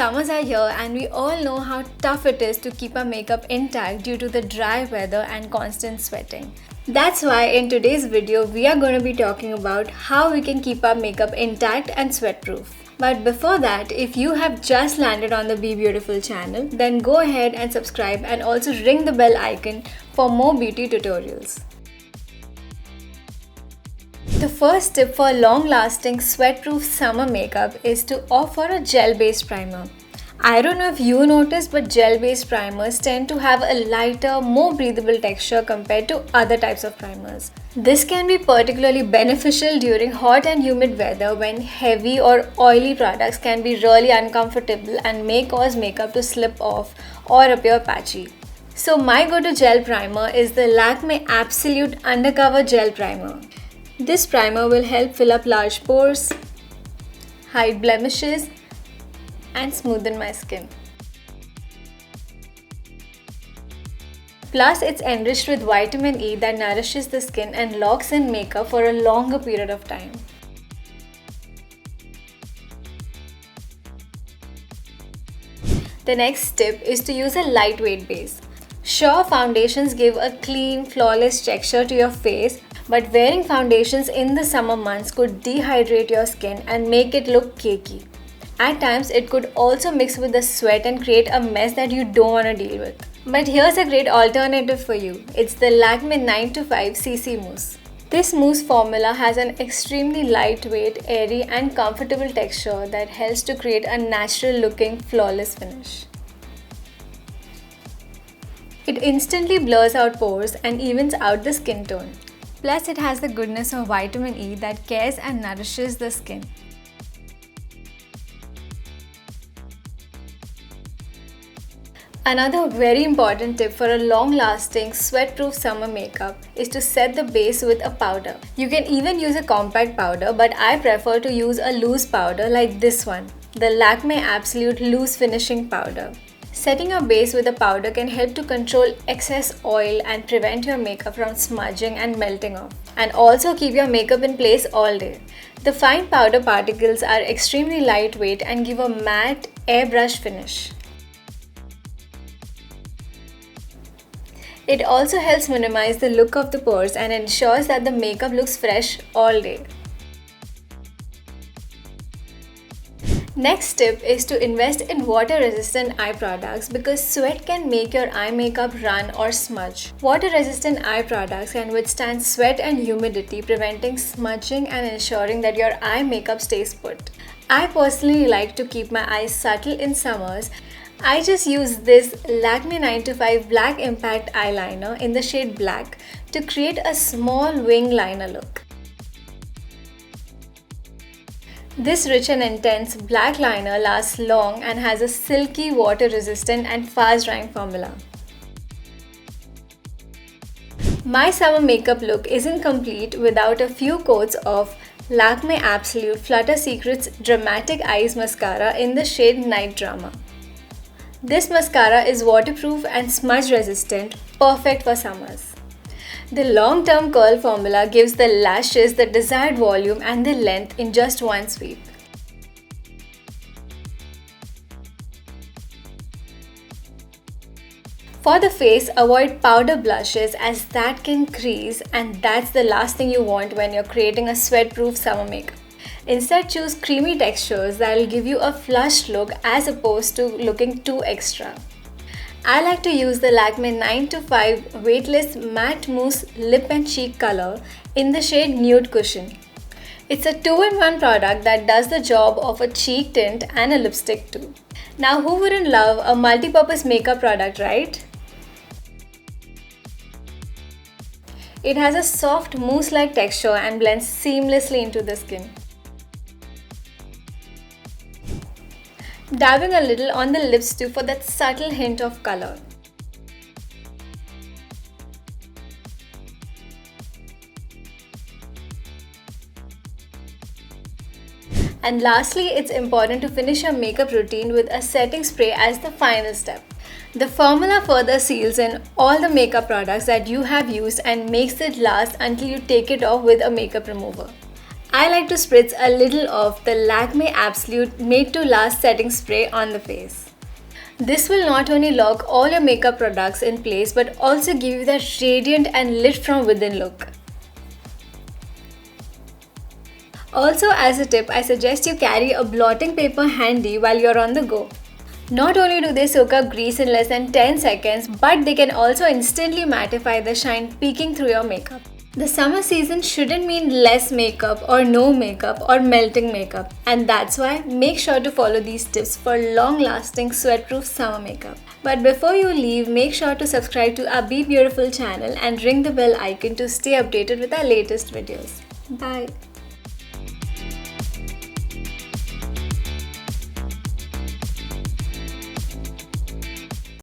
Summers are here and we all know how tough it is to keep our makeup intact due to the dry weather and constant sweating. That's why in today's video we are going to be talking about how we can keep our makeup intact and sweat-proof. But before that, if you have just landed on the Be Beautiful channel, then go ahead and subscribe and also ring the bell icon for more beauty tutorials. The first tip for long-lasting sweat-proof summer makeup is to opt for a gel-based primer. I don't know if you noticed, but gel-based primers tend to have a lighter, more breathable texture compared to other types of primers. This can be particularly beneficial during hot and humid weather when heavy or oily products can be really uncomfortable and may cause makeup to slip off or appear patchy. So my go-to gel primer is the Lakme Absolute Undercover Gel Primer. This primer will help fill up large pores, hide blemishes, and smoothen my skin. Plus, it's enriched with vitamin E that nourishes the skin and locks in makeup for a longer period of time. The next tip is to use a lightweight base. Sure, foundations give a clean, flawless texture to your face, but wearing foundations in the summer months could dehydrate your skin and make it look cakey. At times, it could also mix with the sweat and create a mess that you don't want to deal with. But here's a great alternative for you. It's the Lakme 925 CC Mousse. This mousse formula has an extremely lightweight, airy and comfortable texture that helps to create a natural looking, flawless finish. It instantly blurs out pores and evens out the skin tone. Plus, it has the goodness of vitamin E that cares and nourishes the skin. Another very important tip for a long-lasting, sweat-proof summer makeup is to set the base with a powder. You can even use a compact powder, but I prefer to use a loose powder like this one, the Lakme Absolute Loose Finishing Powder. Setting your base with a powder can help to control excess oil and prevent your makeup from smudging and melting off, and also keep your makeup in place all day. The fine powder particles are extremely lightweight and give a matte, airbrush finish. It also helps minimize the look of the pores and ensures that the makeup looks fresh all day. Next tip is to invest in water-resistant eye products because sweat can make your eye makeup run or smudge. Water-resistant eye products can withstand sweat and humidity, preventing smudging and ensuring that your eye makeup stays put. I personally like to keep my eyes subtle in summers. I just use this Lakme 925 Black Impact Eyeliner in the shade Black to create a small wing liner look. This rich and intense black liner lasts long and has a silky, water-resistant and fast-drying formula. My summer makeup look isn't complete without a few coats of Lakme Absolute Flutter Secrets Dramatic Eyes Mascara in the shade Night Drama. This mascara is waterproof and smudge resistant, perfect for summers. The long-term curl formula gives the lashes the desired volume and the length in just one sweep. For the face, avoid powder blushes as that can crease, and that's the last thing you want when you're creating a sweat-proof summer makeup. Instead, choose creamy textures that will give you a flushed look as opposed to looking too extra. I like to use the Lakme 925 Weightless Matte Mousse Lip and Cheek Color in the shade Nude Cushion. It's a 2-in-1 product that does the job of a cheek tint and a lipstick too. Now, who wouldn't love a multi-purpose makeup product, right? It has a soft mousse-like texture and blends seamlessly into the skin. Dabbing a little on the lips too for that subtle hint of color. And lastly, it's important to finish your makeup routine with a setting spray as the final step. The formula further seals in all the makeup products that you have used and makes it last until you take it off with a makeup remover. I like to spritz a little of the Lakme Absolute Made to Last setting spray on the face. This will not only lock all your makeup products in place but also give you that radiant and lit from within look. Also, as a tip, I suggest you carry a blotting paper handy while you're on the go. Not only do they soak up grease in less than 10 seconds, but they can also instantly mattify the shine peeking through your makeup. The summer season shouldn't mean less makeup or no makeup or melting makeup, and that's why make sure to follow these tips for long-lasting sweat-proof summer makeup. But before you leave, make sure to subscribe to our Be Beautiful channel and ring the bell icon to stay updated with our latest videos. Bye!